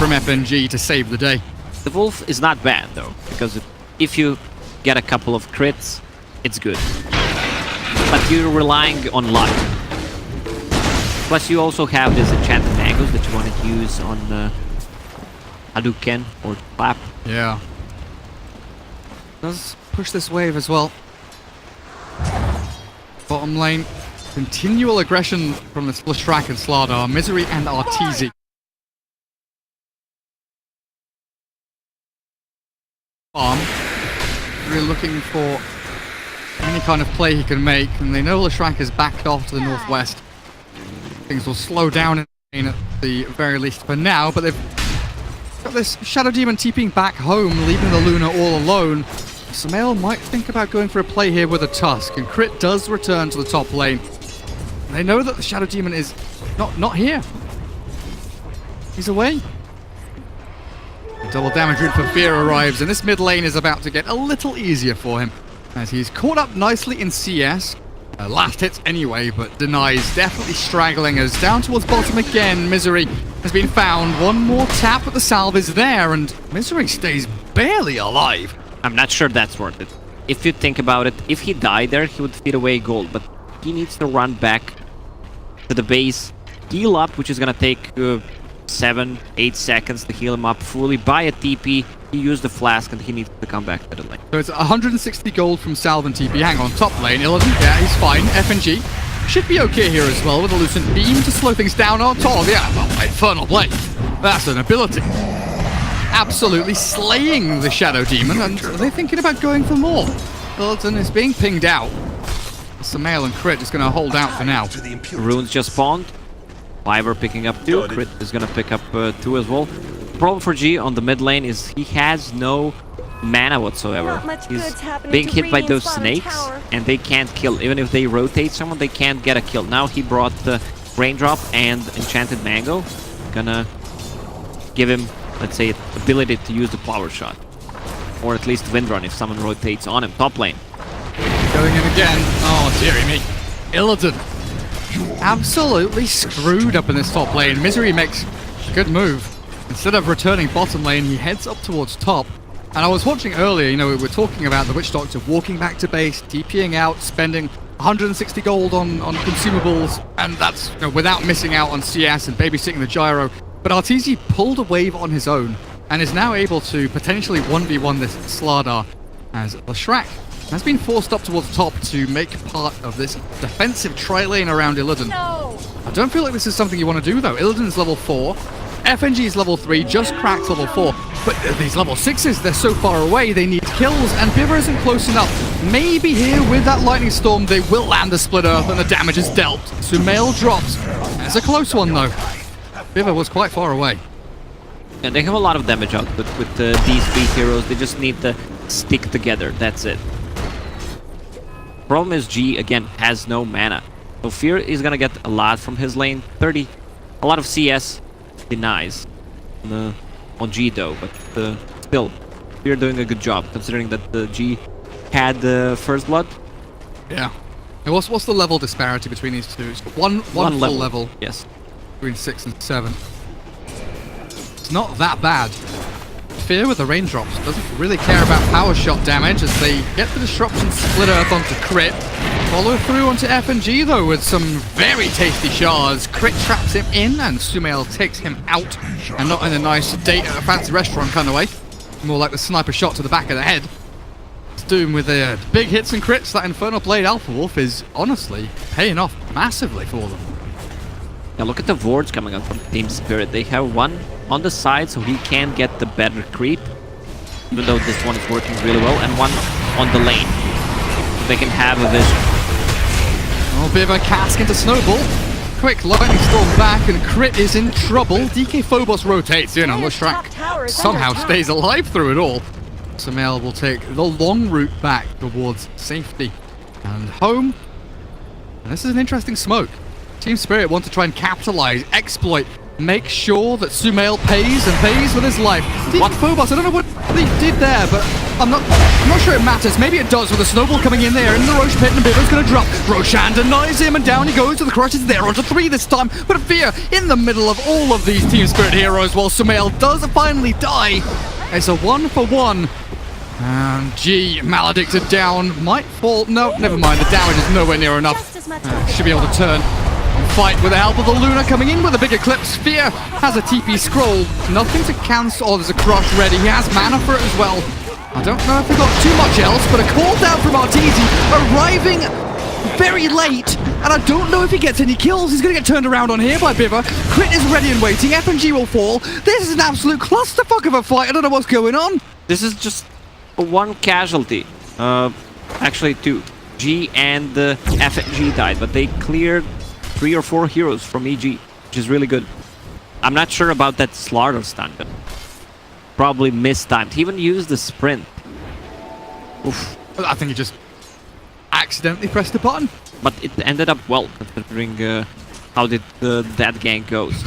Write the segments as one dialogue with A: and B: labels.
A: from FNG to save the day.
B: The Wolf is not bad, though, because if you get a couple of crits, it's good. But you're relying on luck. Plus, you also have these enchanted mangoes that you want to use on Hadouken or Clap.
A: Yeah. Does push this wave as well. Bottom lane, continual aggression from the Leshrac and Slardar, Misery and Arteezy. Farm, really looking for any kind of play he can make, and they know Leshrac is backed off to the northwest. Things will slow down in at the very least for now, but they've got this Shadow Demon TPing back home, leaving the Luna all alone. Sumail might think about going for a play here with a Tusk, and Crit does return to the top lane. They know that the Shadow Demon is not here. He's away. The double damage route for Fear arrives, and this mid lane is about to get a little easier for him, as he's caught up nicely in CS. Last hits anyway, but denies, definitely straggling as down towards bottom again. Misery has been found. One more tap, but the salve is there, and Misery stays barely alive.
B: I'm not sure that's worth it. If you think about it, if he died there, he would feed away gold, but he needs to run back to the base, heal up, which is gonna take 7-8 seconds to heal him up fully, buy a TP, he used the flask, and he needs to come back to the lane.
A: So it's 160 gold from Salve and TP. Hang on, top lane, Illidan, yeah, he's fine. FNG should be okay here as well, with a Lucent Beam to slow things down on top. Yeah, well, Infernal Blade, that's an ability. Absolutely slaying the Shadow Demon, and are they thinking about going for more? Illidan is being pinged out. Sumail and Crit is going to hold out for now.
B: Runes just spawned. Fiver picking up 2. Crit is going to pick up 2 as well. The problem for G on the mid lane is he has no mana whatsoever. He's being hit by those snakes, and they can't kill. Even if they rotate someone, they can't get a kill. Now he brought the Raindrop and Enchanted Mango. Gonna give him, let's say, ability to use the Flower Shot. Or at least Wind Run if someone rotates on him. Top lane.
A: Going in again. Oh, dearie me. Illidan absolutely screwed up in this top lane. Misery makes a good move. Instead of returning bottom lane, he heads up towards top. And I was watching earlier, you know, we were talking about the Witch Doctor walking back to base, TPing out, spending 160 gold on consumables, and that's, you know, without missing out on CS and babysitting the gyro. But Arteezy pulled a wave on his own and is now able to potentially 1v1 this Slardar, as Leshrac has been forced up towards top to make part of this defensive tri-lane around Illidan.
C: No.
A: I don't feel like this is something you want to do, though. Illidan's level 4, FNG is level 3, just cracked level 4, but these level 6s, they're so far away, they need kills, and Biver isn't close enough. Maybe here with that Lightning Storm, they will land the Split Earth and the damage is dealt. Sumail drops. It's a close one, though. Biver was quite far away.
B: And they have a lot of damage output with these 3 heroes. They just need to stick together. That's it. Problem is G, again, has no mana. So Fear is gonna get a lot from his lane. 30, a lot of CS denies on G though, but still, Fear doing a good job considering that the G had First Blood.
A: Yeah. And what's the level disparity between these two? It's one full level.
B: Yes.
A: Between 6 and 7. It's not that bad. Fear with the Raindrops doesn't really care about power shot damage as they get the disruption Split Earth onto Crit. Follow through onto FNG though with some very tasty shards. Crit traps him in and Sumail takes him out, and not in a nice date at a fancy restaurant kind of way. More like the sniper shot to the back of the head. Doom with the big hits and crits. That Infernal Blade Alpha Wolf is honestly paying off massively for them.
B: Now look at the wards coming out from Team Spirit. They have one on the side so he can get the better creep, even though this one is working really well, and one on the lane so they can have a vision.
A: Oh, bit of a cask into Snowball. Quick Lightning Storm back, and Crit is in trouble. DK Phobos rotates in, and Leshrac somehow stays alive through it all. Sumail will take the long route back towards safety and home. And this is an interesting smoke. Team Spirit want to try and capitalize, exploit make sure that Sumail pays and pays with his life. What Phobos? I don't know what they did there, but I'm not sure it matters. Maybe it does with the snowball coming in there in the Roche pit, and Biva's going to drop. Roshan denies him, and down he goes with the crushes there onto 3 this time. But Fear in the middle of all of these Team Spirit heroes, while Sumail does finally die. It's a 1-for-1. And G, maledicted down, might fall. No, never mind. The damage is nowhere near enough. Should be able to turn and fight with the help of the Luna coming in with a big eclipse. Fear has a TP scroll. Nothing to cancel. Oh, there's a crush ready. He has mana for it as well. I don't know if they got too much else, but a call down from Arteezy arriving very late. And I don't know if he gets any kills. He's going to get turned around on here by Biva. Crit is ready and waiting. FNG will fall. This is an absolute clusterfuck of a fight. I don't know what's going on.
B: This is just one casualty. Actually, 2. G and FNG died, but they cleared 3 or 4 heroes from EG, which is really good. I'm not sure about that Slaughter stun, but probably mistimed. He even used the sprint. Oof.
A: I think he just accidentally pressed the button.
B: But it ended up well, considering how did that gank goes.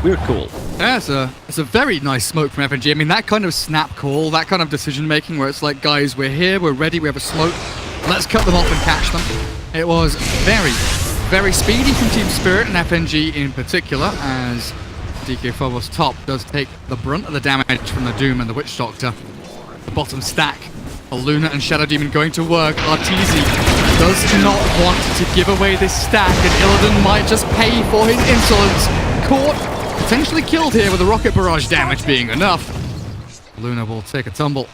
B: We're cool.
A: Yeah, it's a very nice smoke from FNG. I mean, that kind of snap call, that kind of decision making where it's like, guys, we're here, we're ready, we have a smoke. Let's cut them off and catch them. It was very, very speedy from Team Spirit and FNG in particular, as DK Phobos top does take the brunt of the damage from the Doom and the Witch Doctor. The bottom stack, a Luna and Shadow Demon going to work. Arteezy does not want to give away this stack, and Illidan might just pay for his insolence. Caught, potentially killed here with the rocket barrage damage being enough. Luna will take a tumble.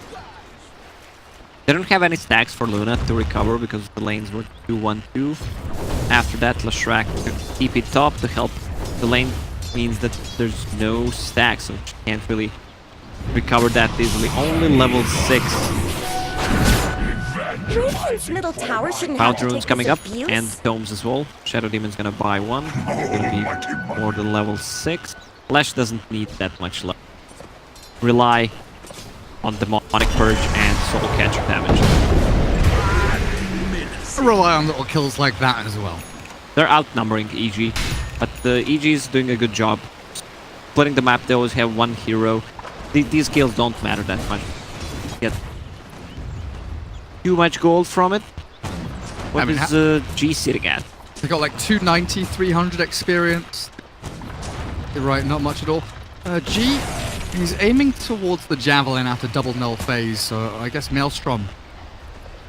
B: They don't have any stacks for Luna to recover because the lanes were 2-1-2. After that, Lashrak took TP top to help. The lane means that there's no stacks, so she can't really recover that easily. Only level 6.
C: Radiant's middle tower shouldn't have
B: Bounty
C: to
B: runes
C: take
B: coming
C: this
B: up,
C: abuse.
B: and Tomes as well. Shadow Demon's gonna buy 1. It's gonna be more than level 6. Flash doesn't need that much love. Rely on Demonic Purge and Soul Catcher damage.
A: Rely on little kills like that as well.
B: They're outnumbering EG, but the EG is doing a good job. Splitting the map, they always have 1 hero. These kills don't matter that much. Get too much gold from it. What is G sitting at?
A: They got like 290, 300 experience. You're right, not much at all. G, he's aiming towards the Javelin after double null phase, so I guess Maelstrom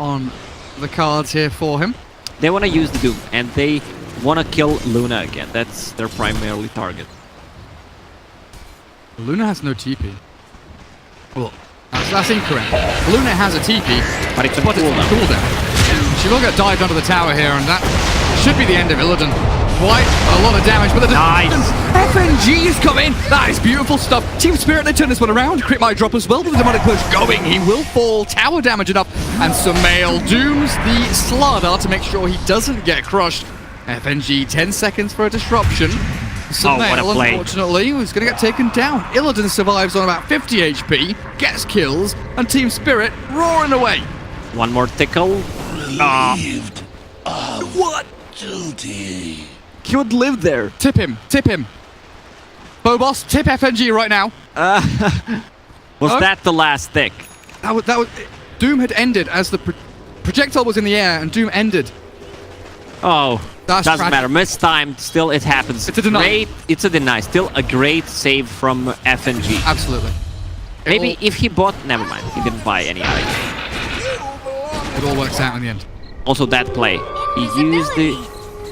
A: on the cards here for him.
B: They want to use the Doom, and they want to kill Luna again. That's their primarily target.
A: Luna has no TP. Well, that's incorrect. Luna has a TP,
B: But it's a
A: cooldown. She will get dived under the tower here, and that should be the end of Illidan. Quite a lot of damage, but the FNG is coming. That is beautiful stuff. Team Spirit, they turn this one around. Crit might drop as well, but the Demonic Purge going. He will fall. Tower damage enough. And Sumail dooms the Slardar to make sure he doesn't get crushed. FNG, 10 seconds for a disruption. Sumail, unfortunately, was going to get taken down. Illidan survives on about 50 HP, gets kills, and Team Spirit roaring away.
B: One more tickle.
A: What?
D: Duty.
B: He would live there.
A: Tip him. Tip him. Phobos, tip FNG right now.
B: Was that the last tick?
A: That was Doom had ended as the projectile was in the air, and Doom ended.
B: Oh,
A: That's
B: doesn't
A: tragic.
B: matter. Mistimed. Still, it happens.
A: It's a deny.
B: Great. It's a deny. Still a great save from FNG.
A: Absolutely.
B: Maybe if he bought... Never mind. He didn't buy any items.
A: It all works out in the end.
B: Also, that play. He used the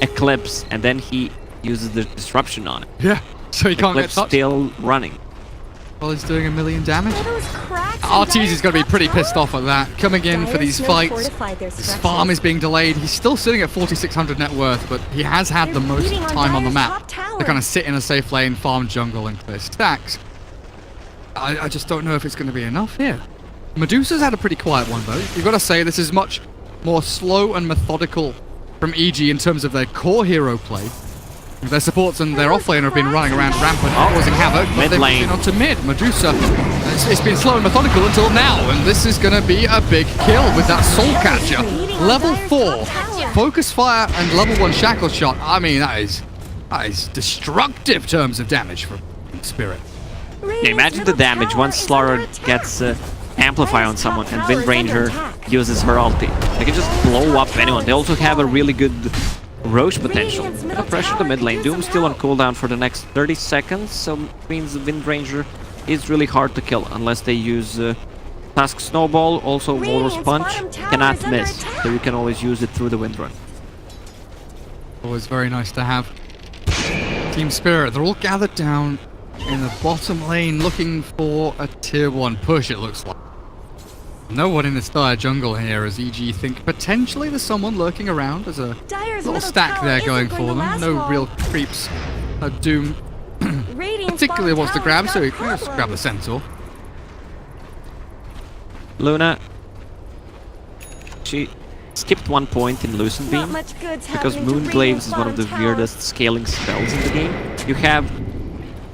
B: Eclipse, and then he uses the Disruption on it.
A: Yeah. So he can't get
B: Eclipse
A: touched
B: still running.
A: while he's doing 1 million damage.
C: Those cracks in
A: Arteezy's going to be pretty
C: Dire's
A: pissed off at that. Coming in for these
C: Dire's
A: fights.
C: fortified their
A: His
C: structures.
A: farm is being delayed. He's still sitting at 4,600 net worth, but he has had the
C: They're
A: most
C: beating on
A: time on the
C: Dire's
A: map
C: top tower.
A: to kind of sit in a safe lane, farm jungle, and clear stacks. I just don't know if it's going to be enough here. Medusa's had a pretty quiet one, though. You've got to say this is much more slow and methodical from EG in terms of their core hero play. Their supports and their offlaner have been running around rampant, causing havoc, but
B: Mid
A: they've
B: lane.
A: been onto mid. Medusa, it's been slow and methodical until now, and this is going to be a big kill with that Soul Catcher. Level 4, Focus Fire and level 1 Shackle Shot. I mean, that is That is destructive terms of damage from Spirit.
B: Yeah, imagine the damage once Slaughter gets Amplify on someone and Wind Ranger uses her ulti. They can just blow up anyone. They also have a really good Roche potential. Gonna pressure the mid lane. Doom's still on cooldown for the next 30 seconds, so means the Wind Ranger is really hard to kill unless they use Tusk Snowball. Also, Walrus Punch cannot miss, so you can always use it through the Wind Run.
A: Always very nice to have. Team Spirit, they're all gathered down in the bottom lane looking for a tier 1 push, it looks like. No one in this dire jungle here, as EG think potentially there's someone lurking around. There's a little stack there going for them. No real creeps. Doom particularly wants to grab, so he can just grab the Centaur.
B: Luna, she skipped 1 point in Lucent Beam because Moonglaves is one of the weirdest scaling spells in the game. You have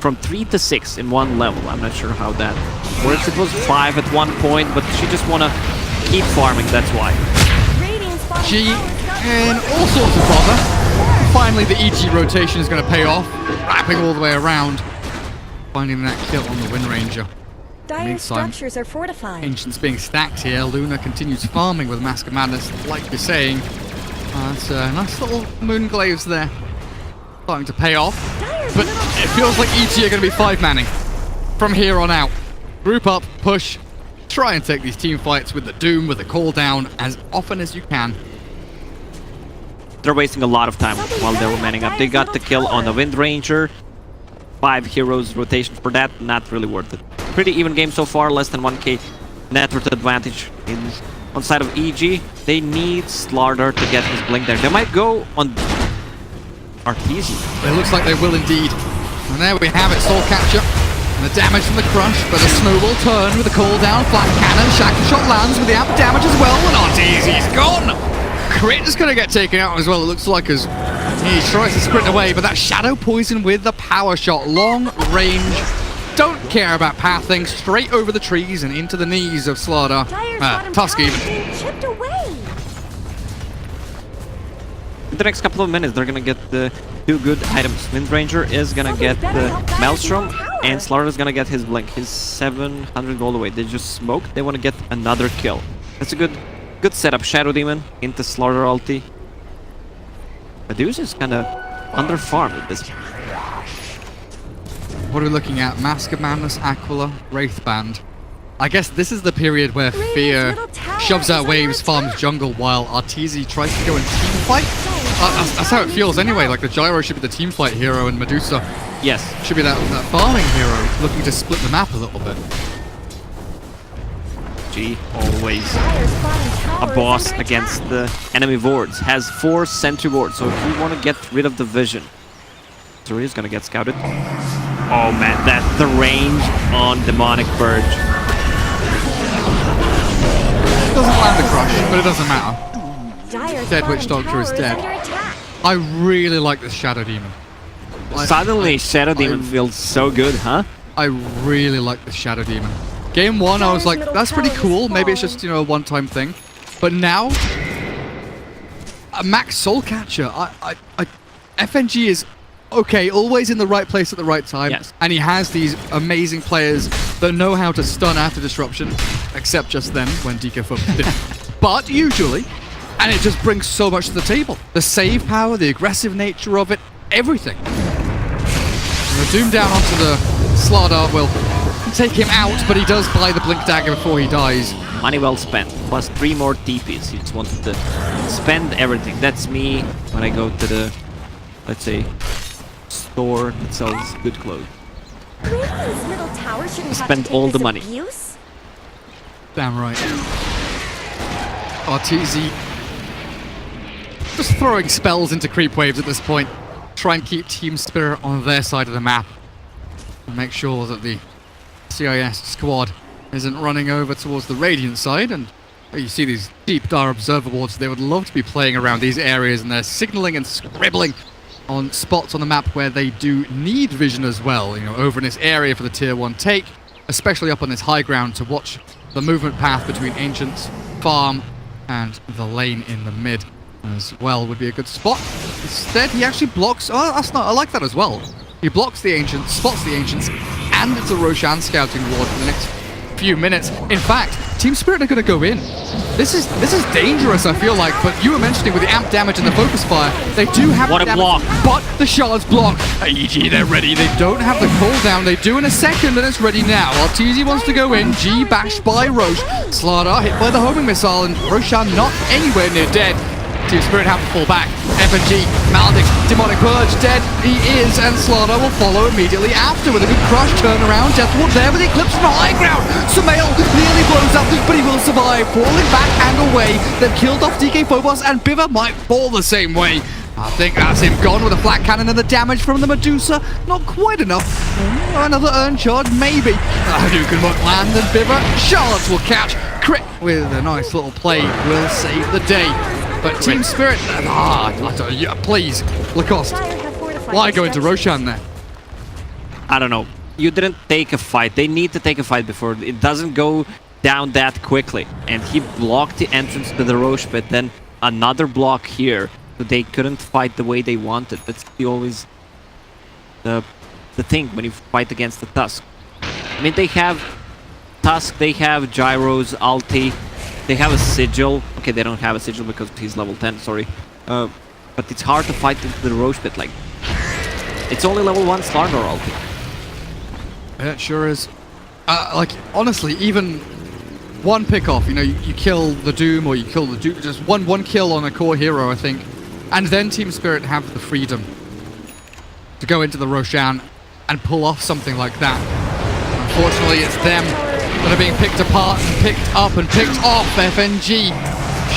B: from 3 to 6 in one level. I'm not sure how that works. It was 5 at one point, but she just wanna keep farming, that's why.
A: G in all sorts of bother. Finally the EG rotation is gonna pay off, wrapping all the way around, finding that kill on the Wind Ranger.
C: Dire structures are fortified.
A: Ancients being stacked here. Luna continues farming with Mask of Madness, like you're saying. It's a nice little Moonglaves there. Starting to pay off. But it feels like EG are going to be 5-manning from here on out. Group up, push, try and take these team fights with the Doom, with the call down as often as you can.
B: They're wasting a lot of time while they were manning up. They got the kill on the Wind Ranger. 5 heroes rotation for that, not really worth it. Pretty even game so far, less than 1k net worth advantage on side of EG. They need Slaughter to get his blink there. They might go on Arteezy.
A: It looks like they will indeed. And there we have it, Soul Catcher. And the damage from the crush, but the snowball turn with the call down, flat cannon, shackle shot lands with the amp damage as well, and Arteezy's gone! Crit is going to get taken out as well, it looks like, as he tries to sprint away, but that shadow poison with the power shot, long range, don't care about pathing, straight over the trees and into the knees of Slaughter. Tusk even.
B: In the next couple of minutes, they're gonna get the 2 good items. Wind Ranger is gonna get the Maelstrom, and Slaughter is gonna get his blink. He's 700 gold away. They just smoked. They want to get another kill. That's a good setup. Shadow Demon into Slaughter ulti. Medusa is kind of under-farmed at this point.
A: What are we looking at? Mask of Madness, Aquila, Wraithband. I guess this is the period where Fear shoves out waves, farms jungle, while Arteezy tries to go and team fight. That's how it feels anyway, like the Gyro should be the team fight hero and Medusa should be that farming hero looking to split the map a little bit.
B: G, always a boss against the enemy wards. Has 4 sentry wards, so if you want to get rid of the vision, Zuri's gonna get scouted. Oh man, that's the range on Demonic Purge.
A: Doesn't land the crush, but it doesn't matter. Dead Witch Doctor is dead. I really like this Shadow Demon.
B: Suddenly, Shadow Demon feels so good, huh?
A: I really like this Shadow Demon. Game 1, I was like, that's pretty cool. Maybe it's just, a one-time thing. But now, a Max Soul Catcher. FNG is okay, always in the right place at the right time.
B: Yes.
A: And he has these amazing players that know how to stun after disruption, except just then when DK Focus didn't. But usually, and it just brings so much to the table. The save power, the aggressive nature of it, everything. The Doom down onto the Slardar will take him out, but he does buy the Blink Dagger before he dies.
B: Money well spent, plus 3 more TPs. He just wanted to spend everything. That's me when I go to the, let's say, store that sells good clothes. Spend all the money.
A: Damn right. Arteezy just throwing spells into creep waves at this point. Try and keep Team Spirit on their side of the map. And make sure that the CIS squad isn't running over towards the Radiant side. And you see these deep dire observer boards. They would love to be playing around these areas, and they're signaling and scribbling on spots on the map where they do need vision as well, over in this area for the tier 1 take, especially up on this high ground to watch the movement path between Ancients, farm, and the lane in the mid. as well would be a good spot. Instead, he actually blocks... Oh, that's not... I like that as well. He blocks the Ancients, spots the Ancients, and it's a Roshan scouting ward for the next few minutes. In fact, Team Spirit are going to go in. This is dangerous, I feel like, but you were mentioning with the amp damage and the focus fire, they do have
B: what a
A: damage,
B: block.
A: but the shards block. EG, they're ready. They don't have the cooldown. They do in a second, and it's ready now. While TZ wants to go in, G bashed by Roche. Slardar hit by the homing missile, and Roshan not anywhere near dead. Team Spirit have to fall back. FNG, Maldic, Demonic Purge, dead he is, and Slardar will follow immediately after with a good crush turnaround. Deathward there with the Eclipse from high ground. Sumail nearly blows up, but he will survive, falling back and away. They've killed off DK Phobos, and Biver might fall the same way. I think that's him gone with a flat cannon, and the damage from the Medusa not quite enough. Another urn charge, maybe. Hadouken won't land, and Biver shards will catch. Crit with a nice little play will save the day. But Team Spirit, please, Lacoste, why go into Roshan there?
B: I don't know. You didn't take a fight. They need to take a fight before it doesn't go down that quickly. And he blocked the entrance to the Roche pit, then another block here. So they couldn't fight the way they wanted. That's always the thing when you fight against the Tusk. I mean, they have Tusk, they have Gyro's ulti. They have a sigil. Okay, they don't have a sigil because he's level 10, sorry. But it's hard to fight into the Roche pit, like... It's only level 1 Slardar ulti.
A: Yeah, it sure is. Like, honestly, even one pick-off, you know, you kill the Doom or you kill the Duke, just one kill on a core hero, I think. And then Team Spirit have the freedom to go into the Roshan and pull off something like that. Unfortunately, it's them that are being picked apart and picked up and picked off. FNG,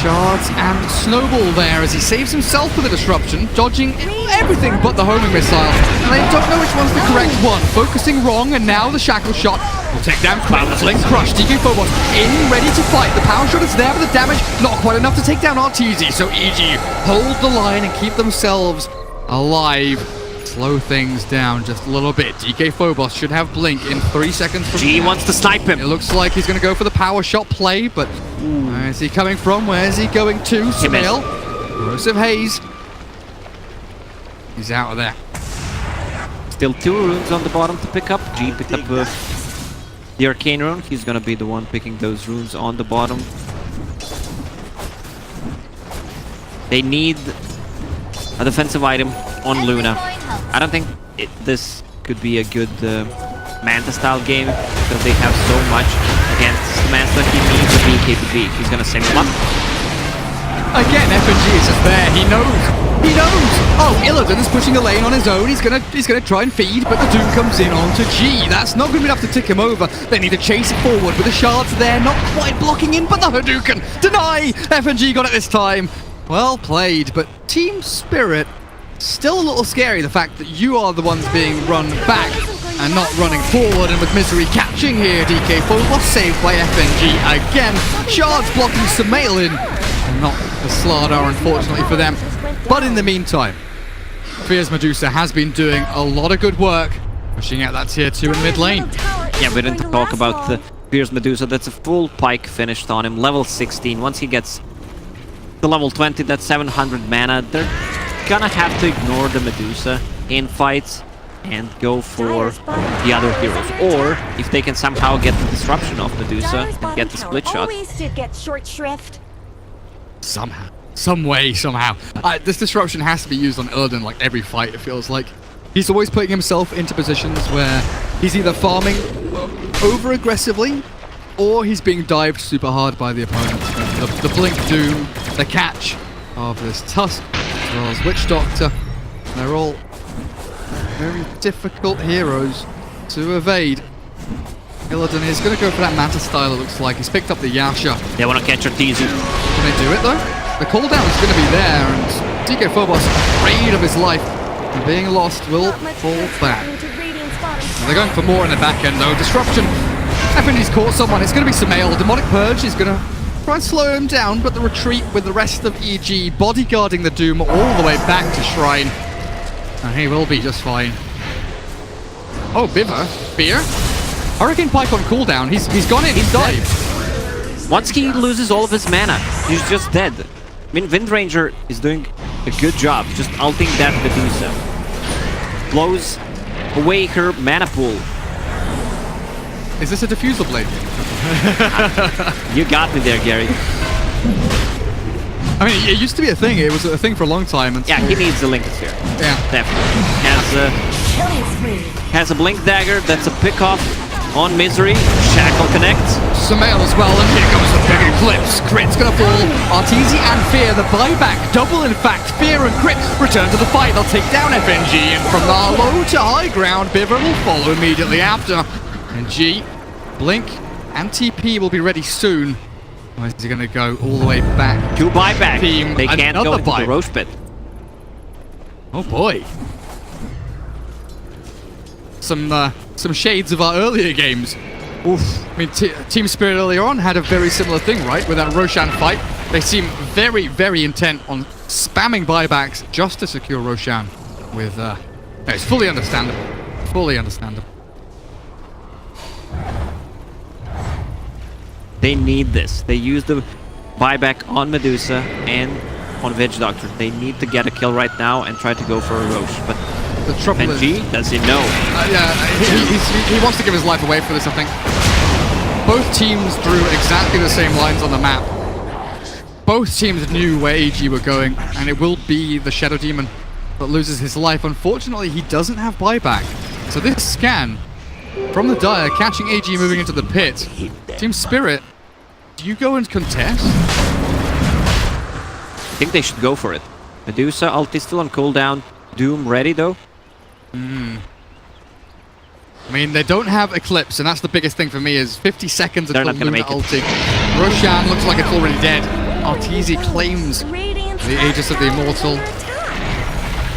A: shards and Snowball there as he saves himself with a disruption, dodging everything but the homing missile. And they don't know which one's the correct one. Focusing wrong, and now the shackle shot will take down Cloudless Link Crush. DK Phobos in, ready to fight. The power shot is there, but the damage not quite enough to take down RTZ. So EG hold the line and keep themselves alive. Slow things down just a little bit. DK Phobos should have Blink in 3 seconds from
B: G
A: now.
B: wants to snipe him.
A: It looks like he's going to go for the power shot play, but where is he coming from? Where is he going to? Sumail, Corrosive Haze. He's out of there.
B: Still 2 runes on the bottom to pick up. G picked up the Arcane rune. He's going to be the one picking those runes on the bottom. They need a defensive item on Luna. I don't think this could be a good Manta-style game because they have so much against Samantha. He needs a BKB. He's gonna send him up.
A: Again, FNG is just there. He knows. He knows. Oh, Illidan is pushing a lane on his own. He's gonna try and feed, but the Doom comes in onto G. That's not gonna be enough to tick him over. They need to chase it forward with the shards there, not quite blocking in, but the Hadouken deny. FNG got it this time. Well played, but Team Spirit still a little scary. The fact that you are the ones being run back and not running forward, and with Misery catching here, DK Phobos saved by FNG again. Shards blocking Sumail in, and not the Slardar, unfortunately for them. But in the meantime, Fierce Medusa has been doing a lot of good work, pushing out that tier 2 in mid lane.
B: Yeah, we didn't talk about the Fierce Medusa. That's a full pike finished on him, level 16. Once he gets to level 20, that's 700 mana. They're gonna have to ignore the Medusa in fights and go for the other heroes. Or, if they can somehow get the disruption of Medusa and get the split shot.
A: Somehow. Some way, somehow. This disruption has to be used on Illidan like every fight, it feels like. He's always putting himself into positions where he's either farming over-aggressively, or he's being dived super hard by the opponent. The Blink Doom, the catch of this Tusk, as well as Witch Doctor. They're all very difficult heroes to evade. Illidan is going to go for that Manta style, it looks like. He's picked up the Yasha.
B: They want to catch her easy.
A: Can they do it, though? The cooldown is going to be there, and DK Phobos, afraid of his life, and being lost, will fall back. And they're going for more in the back end, though. Disruption. FNG's caught someone. It's going to be Sumail. Demonic Purge is going to try and slow him down, but the retreat with the rest of EG bodyguarding the Doom all the way back to Shrine. And he will be just fine. Oh, Biver. Fear. Hurricane Pike on cooldown. He's gone in. He's dived.
B: Once he loses all of his mana, he's just dead. I mean, Wind Ranger is doing a good job just ulting that Medusa. Blows away her mana pool.
A: Is this a diffusal blade?
B: You got me there, Gary.
A: I mean, it used to be a thing. It was a thing for a long time. And
B: Yeah, he needs a Link Sphere.
A: Yeah.
B: Definitely. Has a Blink Dagger. That's a pick-off on Misery. Shackle connects.
A: Sumail as well, and here comes the big eclipse. Crit's gonna fall. Arteezy and Fear, the buyback. Double, in fact. Fear and Crit return to the fight. They'll take down FNG, and from the low to high ground, Bivern will follow immediately after. And G, Blink, and TP will be ready soon. Or is he gonna go all the way back?
B: 2 buyback.
A: Team,
B: They can't go into the
A: buyback.
B: Roche Pit.
A: Oh boy. Some shades of our earlier games. Oof. I mean, Team Spirit earlier on had a very similar thing, right? With that Roshan fight. They seem very, very intent on spamming buybacks just to secure Roshan. With, it's fully understandable. Fully understandable.
B: They need this. They use the buyback on Medusa and on Veg Doctor. They need to get a kill right now and try to go for a Roche. But
A: The trouble is...
B: G, does he know?
A: Yeah, he wants to give his life away for this, I think. Both teams drew exactly the same lines on the map. Both teams knew where AG were going, and it will be the Shadow Demon that loses his life. Unfortunately, he doesn't have buyback. So this scan from the Dire, catching AG moving into the pit. Team Spirit, do you go and contest?
B: I think they should go for it. Medusa ulti still on cooldown. Doom ready though.
A: I mean, they don't have Eclipse, and that's the biggest thing for me, is 50 seconds until
B: They're not gonna
A: Luna
B: make it.
A: ulting. Roshan looks like it's already dead. Arteezy claims the Aegis of the Immortal.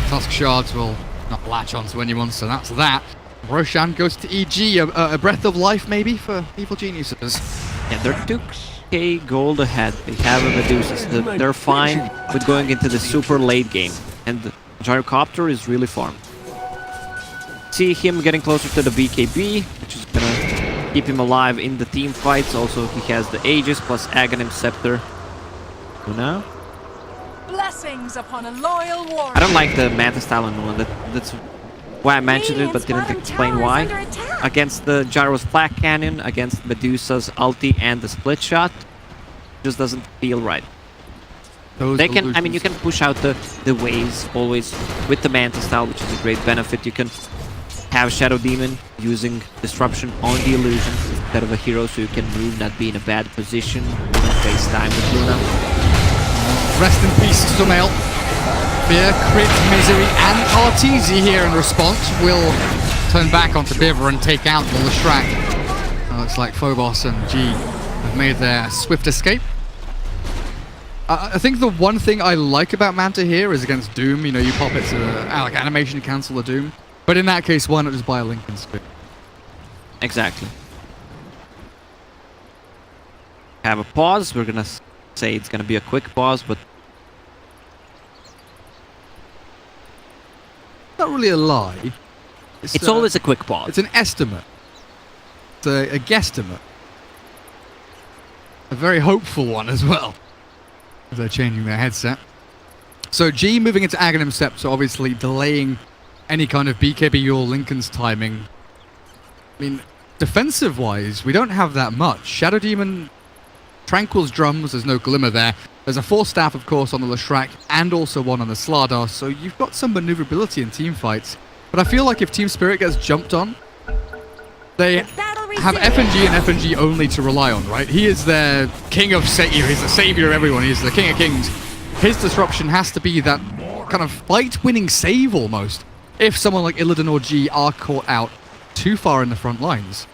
A: Tusk Shards will not latch onto anyone, so that's that. Roshan goes to EG, a breath of life maybe for Evil Geniuses.
B: Yeah, they're 2k gold ahead. They have a Medusa. So they're fine with going into the super late game. And the Gyrocopter is really farmed. See him getting closer to the BKB, which is gonna keep him alive in the team fights. Also, he has the Aegis plus Aghanim Scepter. Luna?
D: Blessings upon a loyal warrior.
B: I don't like the Manta style on Luna. That's why I mentioned it, but didn't explain why. Against the Gyro's Flak Cannon, against Medusa's ulti and the split shot, just doesn't feel right. They can, I mean, you can push out the waves always with the Manta style, which is a great benefit. You can have Shadow Demon using Disruption on the illusions instead of a hero, so you can move, not be in a bad position. Face time with Luna.
A: Rest in peace, Sumail. Fear, Crit, Misery, and Arteezy here in response will turn back onto Biver and take out the Leshrac. Looks like Phobos and G have made their swift escape. I think the one thing I like about Manta here is against Doom. You know, you pop it to like animation to cancel the Doom. But in that case, why not just buy a Lincoln Sphere?
B: Exactly. Have a pause. We're gonna say it's gonna be a quick pause, but
A: Not really a lie.
B: it's always a quick pause.
A: It's an estimate. It's a guesstimate. A very hopeful one as well. As they're changing their headset. So G moving into Aghanim Scepter, obviously delaying any kind of BKB or Lincoln's timing. I mean, defensive-wise, we don't have that much. Shadow Demon, Tranquil's Drums, there's no Glimmer there. There's a Force Staff, of course, on the Leshrac, and also one on the Slardar, so you've got some maneuverability in team fights. But I feel like if Team Spirit gets jumped on, they have FNG and FNG only to rely on, right? He is their king of savior. He's the savior of everyone. He's the king of kings. His disruption has to be that kind of fight-winning save almost. If someone like Illidan or G are caught out too far in the front lines.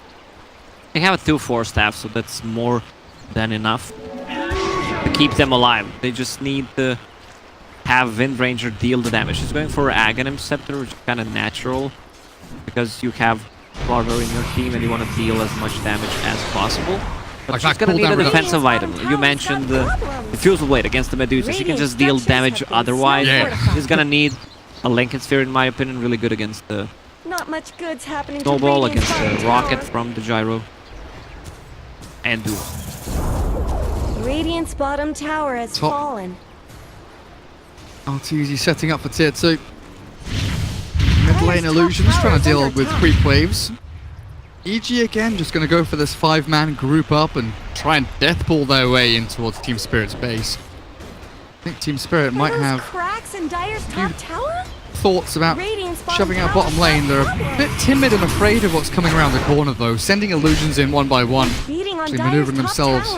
B: They have a 2 Force Staff, so that's more than enough to keep them alive. They just need to have Wind Ranger deal the damage. He's going for Aghanim Scepter, which is kind of natural, because you have Largo in your team and you want to deal as much damage as possible. But she's gonna need a defensive item. You mentioned the Diffusal Blade against the Medusa. She can just deal damage otherwise.
A: Yeah.
B: She's gonna need a Lincoln Sphere, in my opinion, really good against the
C: Not much good's happening
B: Snowball,
C: to
B: against
C: Radiant's
B: the
C: bottom
B: Rocket
C: tower.
B: from the Gyro. And Doom.
C: Radiant's bottom tower has
A: Top.
C: fallen.
A: Arteezy setting up for tier 2. Mid lane Illusions trying to deal with creep waves. EG again just going to go for this 5-man group up and try and death pull their way in towards Team Spirit's base. I think Team Spirit might have
C: cracks in Dire's top tower?
A: thoughts about shoving out bottom lane. They're a bit timid and afraid of what's coming around the corner though, sending Illusions in one by one, actually maneuvering themselves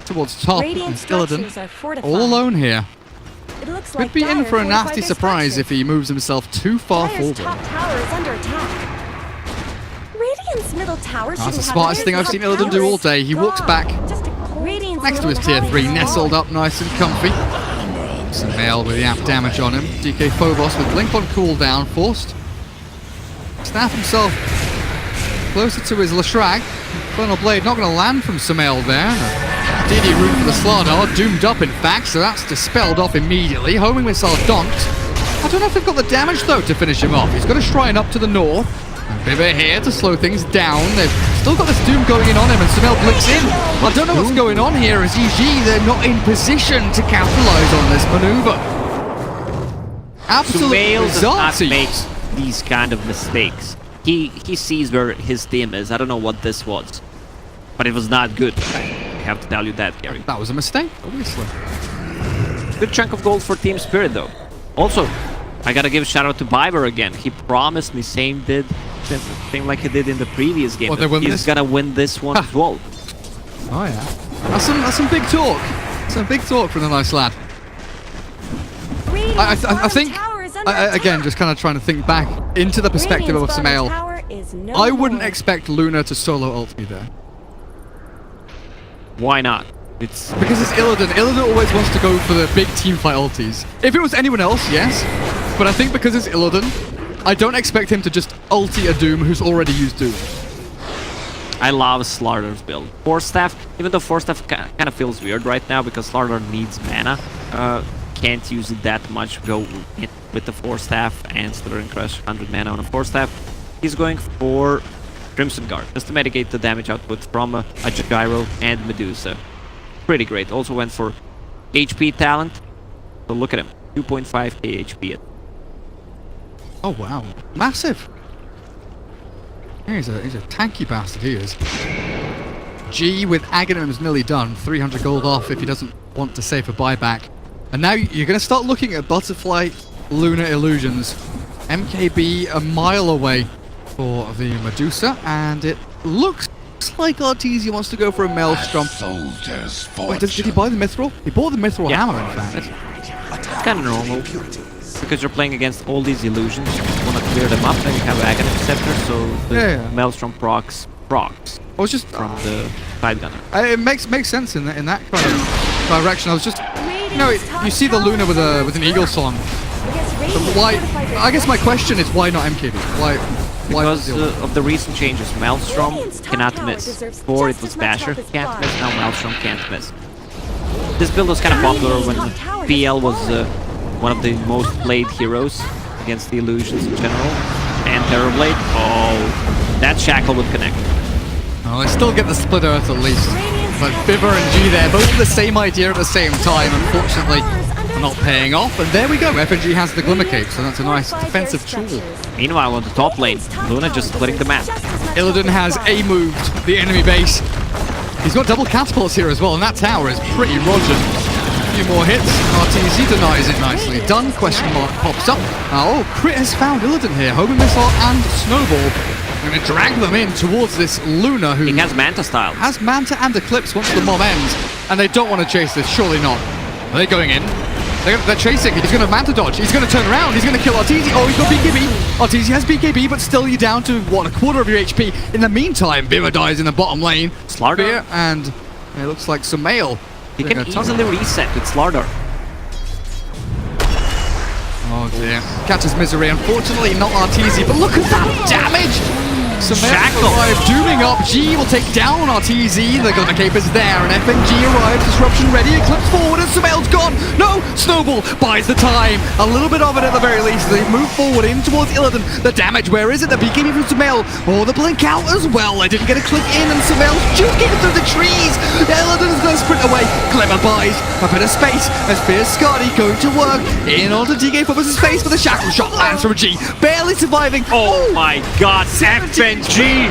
A: towards top, and Illidan all alone here. Could be in for a nasty surprise if he moves himself too far forward.
C: Top tower is under attack. Radiant's middle tower
A: That's the smartest thing I've seen Illidan do all day. He walks back next to his tier 3, nestled up nice and comfy. Sumail with the amp damage on him. DK Phobos with Blink on cooldown, forced. Staff himself closer to his Leshrac. Infernal Blade not going to land from Sumail there. DD route for the Slardar, doomed up in fact, so that's dispelled off immediately. Homing missile donked. I don't know if they've got the damage though to finish him off. He's got a shrine up to the north. And Bibba here to slow things down. They've still got this doom going in on him, and Sumail blinks in. I don't know what's going on here as EG, they're not in position to capitalize on this maneuver. Absolutely
B: Sumail does not
A: bizarre.
B: make these kind of mistakes. He sees where his team is. I don't know what this was, but it was not good. I have to tell you that, Gary.
A: That was a mistake, obviously.
B: Good chunk of gold for Team Spirit, though. Also, I gotta give a shout out to Biber again. He promised me same like he did in the previous game. He's gonna win this one as well.
A: Oh yeah, that's some big talk. Some big talk from the nice lad. I think again, just kind of trying to think back into the perspective of Sumail. I wouldn't expect Luna to solo ult me there.
B: Why not? It's
A: because it's Illidan. Illidan always wants to go for the big teamfight ultis. If it was anyone else, yes. But I think because it's Illidan, I don't expect him to just ulti a Doom who's already used Doom.
B: I love Slardar's build. Force Staff, even though Force Staff kind of feels weird right now because Slardar needs mana, can't use it that much. Go in with the Force Staff and Slither and Crush 100 mana on a Force Staff. He's going for Crimson Guard, just to mitigate the damage output from a Gyro and Medusa. Pretty great. Also went for HP talent. So look at him, 2.5k HP.
A: Oh wow, massive. He's a tanky bastard, he is. G with Aghanim's nearly done, 300 gold off if he doesn't want to save a buyback. And now you're going to start looking at Butterfly Luna Illusions. MKB a mile away for the Medusa, and it looks like Arteezy wants to go for a Maelstrom. Wait, did he buy the Mithril? He bought the Mithril hammer, in fact.
B: It's kind of normal, because you're playing against all these illusions. You want to clear them up, and you have Aghanim Scepter, so the Maelstrom procs
A: I was just
B: from the side gunner.
A: It makes sense in that kind of direction. I was just, you see the Luna with an Eagle Song. But why? I guess my question is why not MKB? Why?
B: Because of the recent changes, Maelstrom cannot miss. Before it was Basher can't miss, now Maelstrom can't miss. This build was kind of popular when PL was one of the most played heroes against the illusions in general. And Terrorblade, oh, that Shackle would connect.
A: Oh, I still get the split earth at least. But Bibber and G there, both the same idea at the same time, unfortunately not paying off. And there we go, FNG has the Glimmer Cape, so that's a nice defensive tool.
B: Meanwhile, on the top lane, Luna just splitting the map.
A: Illidan has A-moved the enemy base. He's got double catapults here as well, and that tower is pretty rogered. A few more hits, Arteezy denies it nicely. Done, question mark pops up. Oh, Crit has found Illidan here. Homing Missile and Snowball. Going to drag them in towards this Luna who...
B: He has Manta style.
A: Has Manta and Eclipse once the mob ends, and they don't want to chase this, surely not. Are they going in? They're chasing. He's going to Manta dodge. He's going to turn around. He's going to kill Arteezy. Oh, he's got BKB. Arteezy has BKB, but still you're down to, what, a quarter of your HP. In the meantime, Bibba dies in the bottom lane.
B: Slardar.
A: And it looks like Sumail.
B: He can easily reset with Slardar.
A: Oh dear. Catches misery. Unfortunately, not Arteezy, but look at that damage!
B: Shackle
A: arrive, dooming up. G will take down RTZ. The Gunner Cape is there, and FNG arrives. Disruption ready. Eclipse forward, and Sumail's gone. No! Snowball buys the time. A little bit of it at the very least. They move forward in towards Illidan. The damage, where is it? The beginning from Sumail. Oh, the blink out as well. They didn't get a click in, and Sumail's juking through the trees. Illidan's going to sprint away. Clever buys a bit of space as Fierce Scotty going to work in onto DK Phobos' face, but the shackle shot lands from G. Barely surviving.
B: Oh my god, FNG!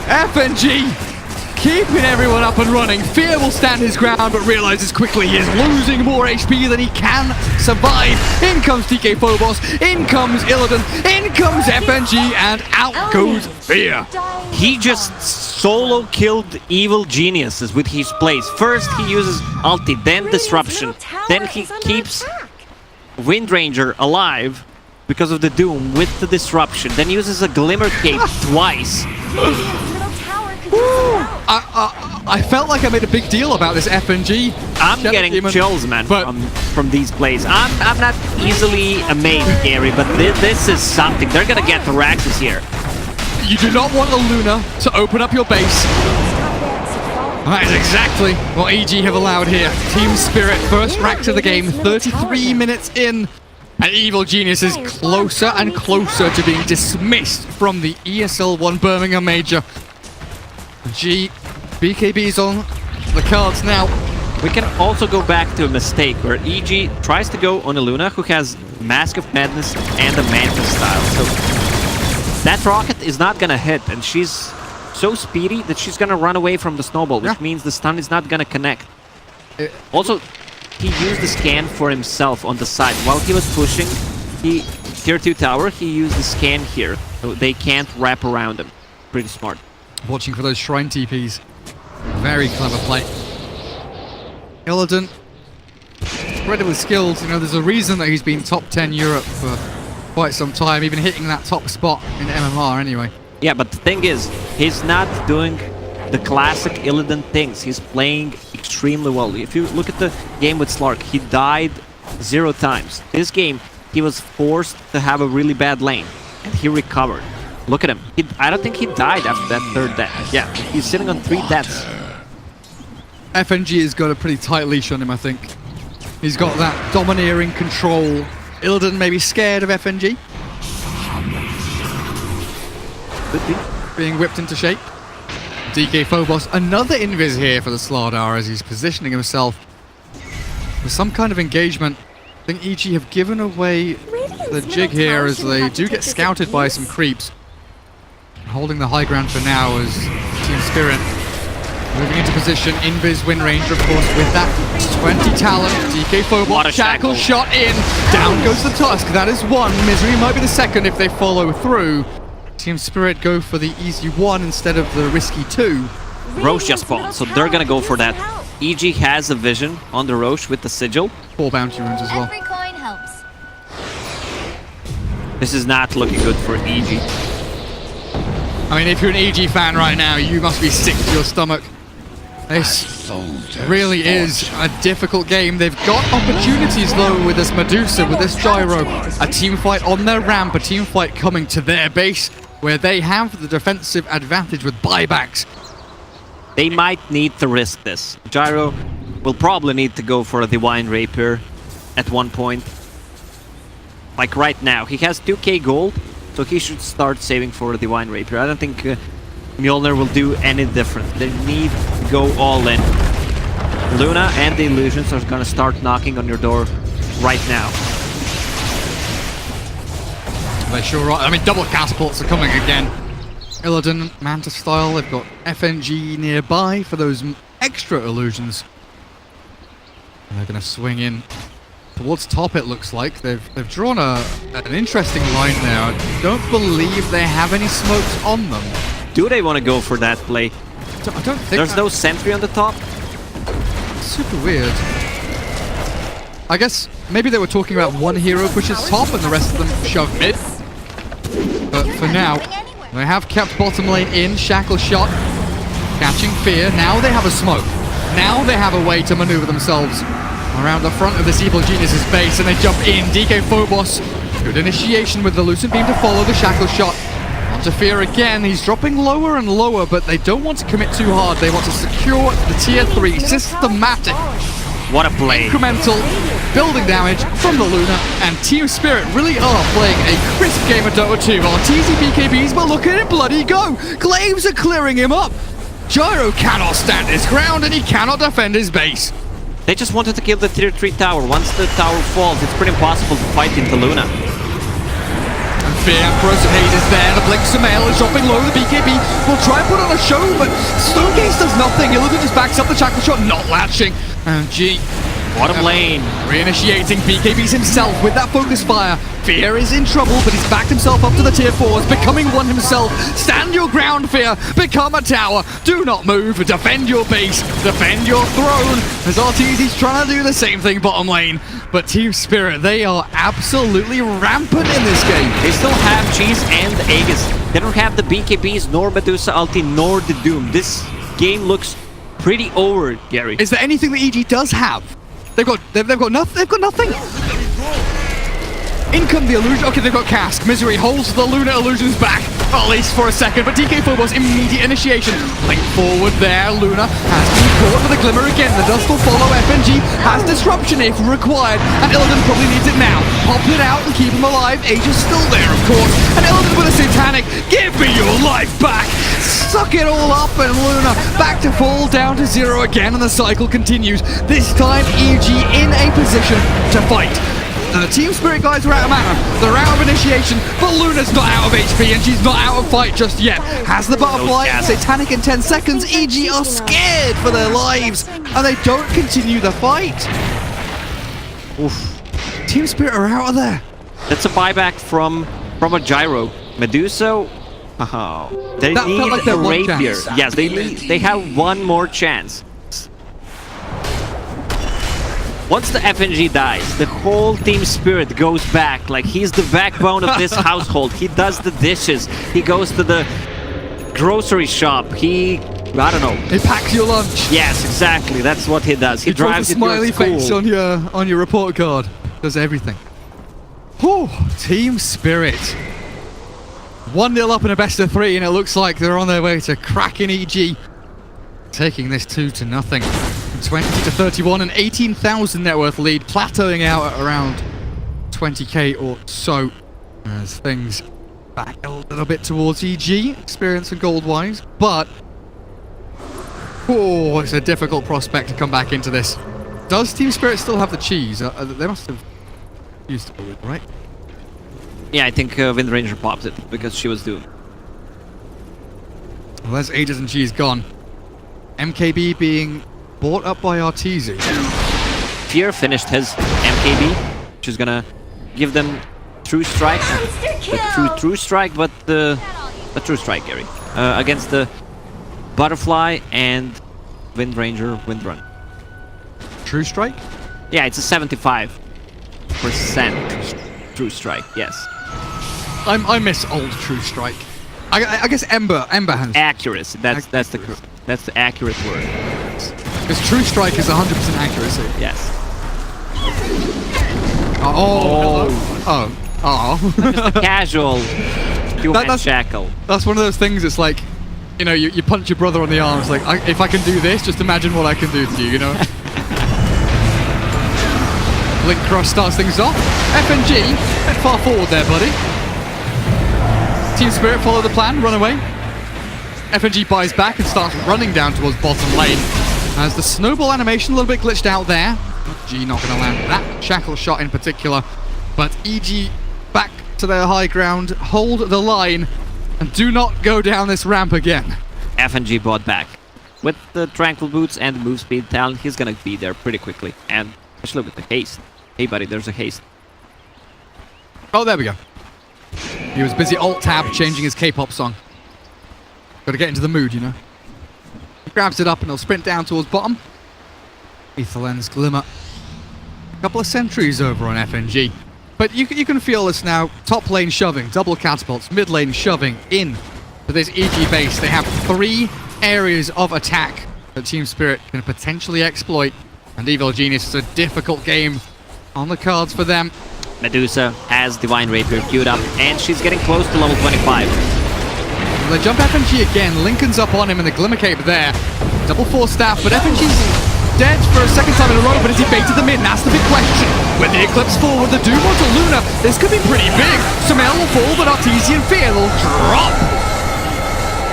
A: FNG keeping everyone up and running. Fear will stand his ground, but realizes quickly he is losing more HP than he can survive. In comes DK Phobos, in comes Illidan, in comes FNG, and out goes Fear.
B: He just solo killed evil geniuses with his plays. First he uses ulti, then disruption, then he keeps Windranger alive because of the Doom with the disruption, then uses a Glimmer Cape twice.
A: I felt like I made a big deal about this FNG.
B: I'm getting chills, man, from these plays. I'm not easily amazed, Gary, but this is something. They're gonna get the Raxes here.
A: You do not want a Luna to open up your base. That is exactly what EG have allowed here. Team Spirit, first Rax of the game, 33 minutes in. And Evil Genius is closer and closer to being dismissed from the ESL 1 Birmingham Major. BKB's on the cards now.
B: We can also go back to a mistake where EG tries to go on a Luna who has Mask of Madness and a Manta style. So that rocket is not gonna hit, and she's so speedy that she's gonna run away from the snowball, which means the stun is not gonna connect. Also, he used the scan for himself on the side. While he was pushing tier 2 tower, he used the scan here, so they can't wrap around him. Pretty smart.
A: Watching for those shrine TPs. Very clever play. Illidan, incredibly skilled. You know, there's a reason that he's been top 10 Europe for quite some time, even hitting that top spot in MMR anyway.
B: Yeah, but the thing is, he's not doing the classic Illidan things. He's playing extremely well. If you look at the game with Slark, he died 0 times. This game, he was forced to have a really bad lane, and he recovered. Look at him. I don't think he died after that 3rd death. Yeah, he's sitting on 3 deaths.
A: FNG has got a pretty tight leash on him, I think. He's got that domineering control. Illidan may be scared of FNG.
B: Could be.
A: Being whipped into shape. DK Phobos, another invis here for the Slardar as he's positioning himself for some kind of engagement. I think EG have given away the jig here as they do get scouted by some creeps. Holding the high ground for now as Team Spirit moving into position. Invis Windranger, of course, with that 20 talent. DK Phobos, shackle shot in. Down goes the Tusk. That is 1. Misery might be the 2nd if they follow through. Team Spirit go for the easy 1 instead of the risky 2.
B: Roche just spawned, so they're gonna go for that. EG has a vision on the Roche with the sigil.
A: 4 bounty runes as well.
E: Every coin helps.
B: This is not looking good for EG.
A: I mean, if you're an EG fan right now, you must be sick to your stomach. This really is a difficult game. They've got opportunities, though, with this Medusa, with this Gyro. A team fight on their ramp, a team fight coming to their base, where they have the defensive advantage with buybacks.
B: They might need to risk this. Gyro will probably need to go for a Divine Rapier at one point. Like right now. He has 2k gold, so he should start saving for a Divine Rapier. I don't think Mjolnir will do any different. They need to go all in. Luna and the Illusions are gonna start knocking on your door right now.
A: They sure are. I mean, double catapults are coming again. Illidan, Manta style. They've got FNG nearby for those extra illusions. And they're going to swing in towards top, it looks like. They've drawn an interesting line there. I don't believe they have any smokes on them.
B: Do they want to go for that play?
A: I don't think
B: there's no sentry on the top.
A: Super weird. I guess maybe they were talking about one hero pushes top and the rest of them shove mid. But for now, they have kept bottom lane in. Shackle shot, catching Fear. Now they have a smoke. Now they have a way to maneuver themselves around the front of this Evil Genius's base, and they jump in. DK Phobos, good initiation with the Lucent Beam to follow the Shackle shot. to Fear again. He's dropping lower and lower, but they don't want to commit too hard. They want to secure the tier 3 systematic.
B: What a play.
A: Incremental building damage from the Luna, and Team Spirit really are playing a crisp game of Dota 2. Arteezy BKBs, but look at it bloody go! Glaives are clearing him up! Gyro cannot stand his ground, and he cannot defend his base.
B: They just wanted to kill the tier 3 tower. Once the tower falls, it's pretty impossible to fight into Luna.
A: And Fear Emperor's Hate is there. The Blink Sumail is dropping low. The BKB will try and put on a show, but Stonegaze does nothing. Illidan just backs up the Shackle Shot, not latching. And G.
B: Bottom lane.
A: Reinitiating BKBs himself with that focus fire. Fear is in trouble, but he's backed himself up to the tier 4s, becoming one himself. Stand your ground, Fear. Become a tower. Do not move. Defend your base. Defend your throne. As Arteezy's trying to do the same thing bottom lane. But Team Spirit, they are absolutely rampant in this game.
B: They still have Cheese and Aegis. They don't have the BKBs, nor Medusa ulti, nor the Doom. This game looks pretty over, Gary.
A: Is there anything that EG does have? They've got nothing. They've got nothing. In come the illusion. Okay, they've got Cask. Misery holds the Luna illusions back, at least for a second. But DK Phobos immediate initiation. Link forward there. Luna has been caught with a glimmer again. The dust will follow. FNG has disruption if required, and Illidan probably needs it now. Pop it out and keep him alive. Age is still there, of course. And Illidan with a satanic. Give me your life back. Suck it all up, and Luna back to fall down to 0 again, and the cycle continues. This time, EG in a position to fight. And the Team Spirit guys are out of mana. They're out of initiation, but Luna's not out of HP, and she's not out of fight just yet. Has the butterfly, satanic in 10 seconds. EG are scared for their lives, and they don't continue the fight.
B: Oof.
A: Team Spirit are out of there.
B: That's a buyback from a Gyro. Medusa. Oh, they
A: That
B: need
A: felt like their
B: a
A: one
B: rapier.
A: chance.
B: Yes, they have one more chance. Once the FNG dies, the whole Team Spirit goes back. Like, he's the backbone of this household. He does the dishes. He goes to the grocery shop. I don't know.
A: He packs your lunch.
B: Yes, exactly. That's what he does. He drives
A: a
B: you to
A: smiley
B: school.
A: face on your report card. Does everything. Whew, Team Spirit. 1-0 up in a best of 3, and it looks like they're on their way to cracking EG. Taking this 2-0. 20-31, an 18,000 net worth lead, plateauing out at around 20k or so. As things back a little bit towards EG, experience and gold-wise, but oh, it's a difficult prospect to come back into this. Does Team Spirit still have the cheese? They must have used it, right?
B: Yeah, I think Wind Ranger popped it because she was doomed.
A: Well, there's Aegis and cheese gone. MKB being bought up by Arteezy.
B: Fear finished his MKB, which is gonna give them True Strike. The true Strike, but the True Strike, Gary. Against the Butterfly and Wind Ranger Wind Run.
A: True Strike?
B: Yeah, it's a 75% True Strike, yes.
A: I miss old True Strike. I guess Ember has.
B: Accuracy, that's the accurate word.
A: Because True Strike is 100% accuracy.
B: Yes.
A: Oh.
B: Casual human shackle.
A: That's one of those things. It's like, you know, you punch your brother on the arm. It's like, if I can do this, just imagine what I can do to you. You know. Link Cross starts things off. FNG, a bit far forward there, buddy. Team Spirit follow the plan, run away. FNG buys back and starts running down towards bottom lane. As the snowball animation a little bit glitched out there. G not going to land that shackle shot in particular. But EG back to their high ground, hold the line, and do not go down this ramp again.
B: FNG bought back. With the Tranquil Boots and the move speed talent, he's going to be there pretty quickly. And especially with the haste. Hey buddy, there's a haste.
A: Oh, there we go. He was busy alt-tab changing his K-pop song. Got to get into the mood, you know. He grabs it up and he'll sprint down towards bottom. Ether Lens Glimmer. A couple of sentries over on FNG. But you can feel this now. Top lane shoving, double catapults, mid lane shoving in for this EG base. They have 3 areas of attack that Team Spirit can potentially exploit. And Evil Genius is a difficult game on the cards for them.
B: Medusa has Divine Rapier queued up, and she's getting close to level 25.
A: They jump FNG again. Lincoln's up on him and the Glimmer Cape there. Double force staff, but FNG's dead for a second time in a row, but has he baited them in? That's the big question. With the Eclipse forward, the Doom onto Luna, this could be pretty big. Sumail will fall, but Artesian Fear will drop.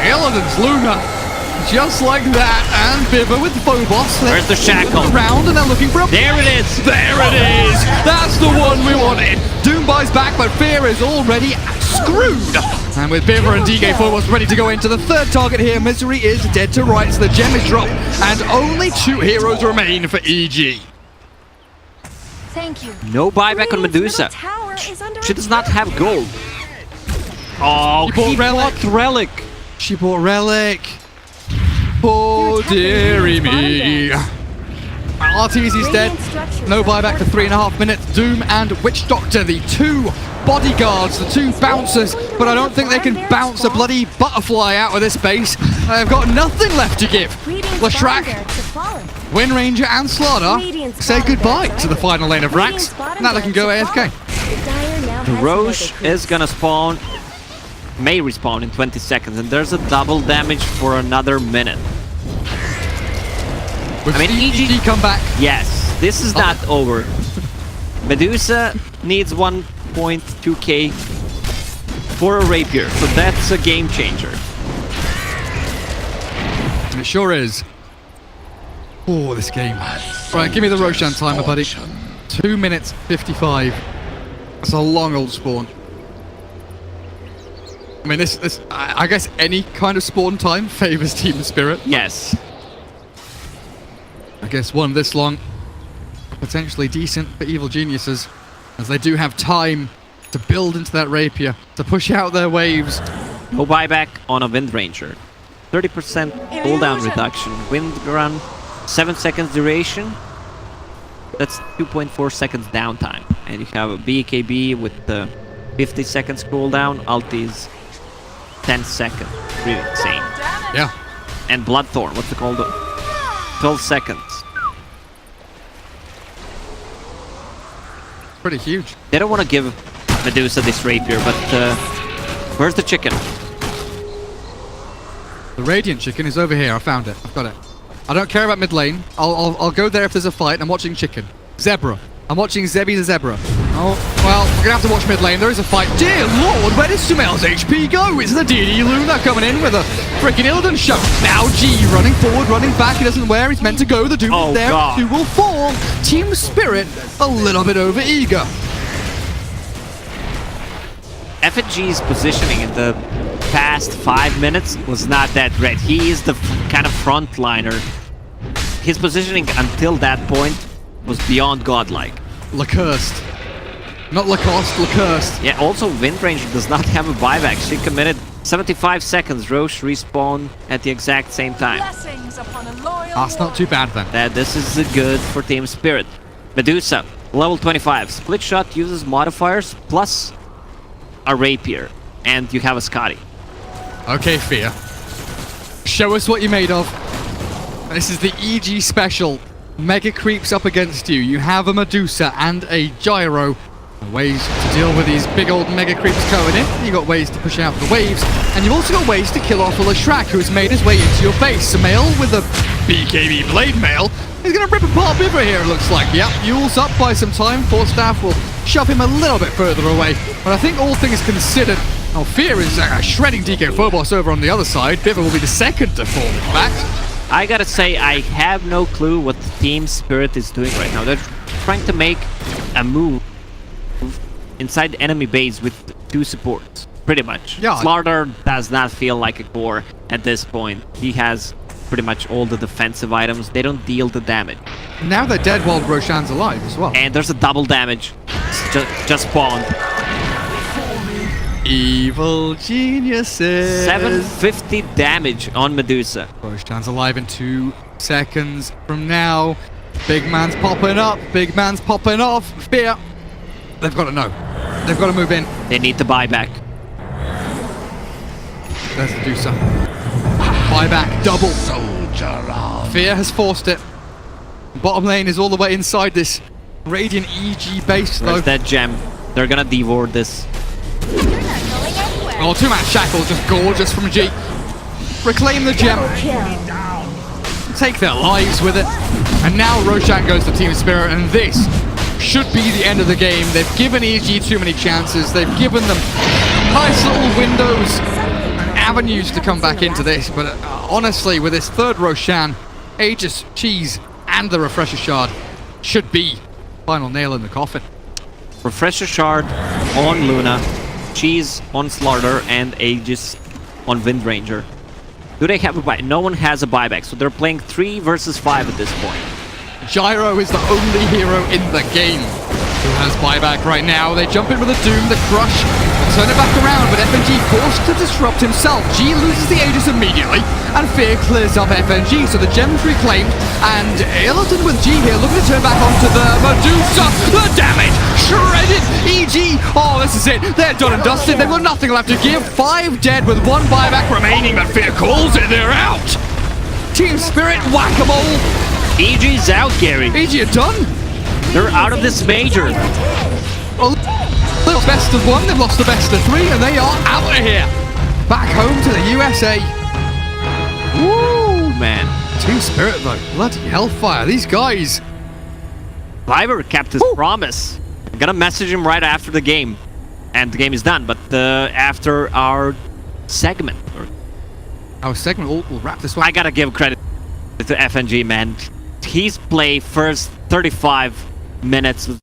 A: Illidan's Luna. Just like that, and Viva with Phobos.
B: Where's the shackle?
A: Around, and they're looking for a...
B: There it is!
A: There it is! That's the one we wanted! Doom buys back, but Fear is already screwed! And with Biver and DK Phobos ready to go into the third target here, Misery is dead to rights, the gem is dropped, and only 2 heroes remain for EG.
C: Thank you.
B: No buyback on Medusa. She does not have gold. Oh, he bought Relic.
A: She bought Relic. Oh, dearie me. Arteezy's dead. No buyback for 3.5 minutes. Doom and Witch Doctor, the 2 bodyguards, the 2 bouncers, but I don't think they can bounce a bloody butterfly out of this base. They've got nothing left to give. Lashrak, Wind Ranger, and Slaughter say goodbye to the final lane of Rax. Now they can go AFK.
B: Roche is gonna spawn, may respawn in 20 seconds, and there's a double damage for another minute.
A: I mean, EG come back.
B: Yes, this is not over. Medusa needs 1.2k for a rapier, so that's a game changer.
A: It sure is. Oh, this game. Right, give me the Roshan timer, buddy. 2 minutes 55. That's a long old spawn. I mean, I guess any kind of spawn time favors Team Spirit.
B: Yes.
A: I guess one this long, potentially decent for Evil Geniuses, as they do have time to build into that rapier, to push out their waves.
B: No buyback on a Wind Ranger. 30% cooldown reduction. Wind run, 7 seconds duration. That's 2.4 seconds downtime. And you have a BKB with the 50 seconds cooldown. Ulti's 10 seconds. Really insane.
A: Yeah.
B: And Bloodthorn, what's it called? 12 seconds.
A: Pretty huge.
B: They don't want to give Medusa this rapier, but where's the chicken?
A: The Radiant chicken is over here. I found it. I've got it. I don't care about mid lane. I'll go there if there's a fight. I'm watching chicken. Zebra. I'm watching Zebby the Zebra. Oh, well, we're gonna have to watch mid lane. There is a fight. Dear Lord, where does Sumail's HP go? It's the DD Luna coming in with a freaking Illidan shot. Now G running forward, running back. He doesn't know where he's meant to go. The Doom is there.
B: God.
A: Doom will fall. Team Spirit a little bit over eager.
B: FNG's positioning in the past 5 minutes was not that great. He is the kind of frontliner. His positioning until that point was beyond godlike.
A: Lacursed. Not Lacoste, Lacursed.
B: Yeah, also Wind Ranger does not have a buyback. She committed 75 seconds. Roche respawn at the exact same time.
D: Blessings upon a loyal
A: That's not too bad then.
B: This is good for Team Spirit. Medusa, level 25. Split shot uses modifiers plus a rapier. And you have a Scotty.
A: Okay, Fear. Show us what you're made of. This is the EG special. Mega creeps up against you. You have a Medusa and a Gyro. Ways to deal with these big old mega creeps going in. You've got ways to push out the waves. And you've also got ways to kill off a Lashrak who has made his way into your base. Sumail with a BKB Blade Mail. He's going to rip apart Biver here, it looks like. Yep, Yule's up by some time. Force Staff will shove him a little bit further away. But I think all things considered, Fear is shredding DK Phobos over on the other side. Biver will be the second to fall, in fact.
B: I gotta say, I have no clue what Team Spirit is doing right now. They're trying to make a move inside the enemy base with 2 supports, pretty much.
A: Yeah.
B: Slaughter does not feel like a core at this point. He has pretty much all the defensive items. They don't deal the damage.
A: Now they're dead while Roshan's alive as well.
B: And there's a double damage. Just spawned.
A: Evil Geniuses.
B: 750 damage on Medusa.
A: Roshan's alive in 2 seconds from now. Big man's popping up. Big man's popping off. Fear. They've got to know. They've got to move in.
B: They need the buyback.
A: There's Medusa. Buyback double. Fear has forced it. Bottom lane is all the way inside this Radiant EG base though.
B: Where's that gem? They're gonna devour this.
C: You're not going anywhere.
A: Oh, two-man shackle, just gorgeous from G. Reclaim the gem. Take their lives with it. And now Roshan goes to Team Spirit, and this should be the end of the game. They've given EG too many chances. They've given them nice little windows and avenues to come back into this. But honestly, with this third Roshan, Aegis, Cheese, and the Refresher Shard should be final nail in the coffin.
B: Refresher Shard on Luna, Cheese on Slaughter, and Aegis on Windranger. Do they have a buy? No one has a buyback, so they're playing 3 versus 5 at this point.
A: Gyro is the only hero in the game who has buyback right now. They jump in with a Doom, the Crush, turn it back around, but FNG forced to disrupt himself. G loses the Aegis immediately, and Fear clears up FNG, so the gem's reclaimed, and Illiton with G here looking to turn back onto the Medusa. The damage shredded. EG, oh, this is it. They're done and dusted. They've got nothing left to give. 5 dead with 1 buyback remaining, but Fear calls it. They're out. Team Spirit, whack-a-mole.
B: EG's out, Gary.
A: EG are done.
B: They're out of this major.
A: Well, they've best of 1, they've lost the best of 3, and they are out of here. Back home to the USA.
B: Woo, man.
A: Team Spirit, though. Bloody hellfire. These guys.
B: Viber kept his promise. I'm gonna message him right after the game. And the game is done, but after our segment.
A: Our segment will wrap this one.
B: I gotta give credit to FNG, man. His play first 35 minutes was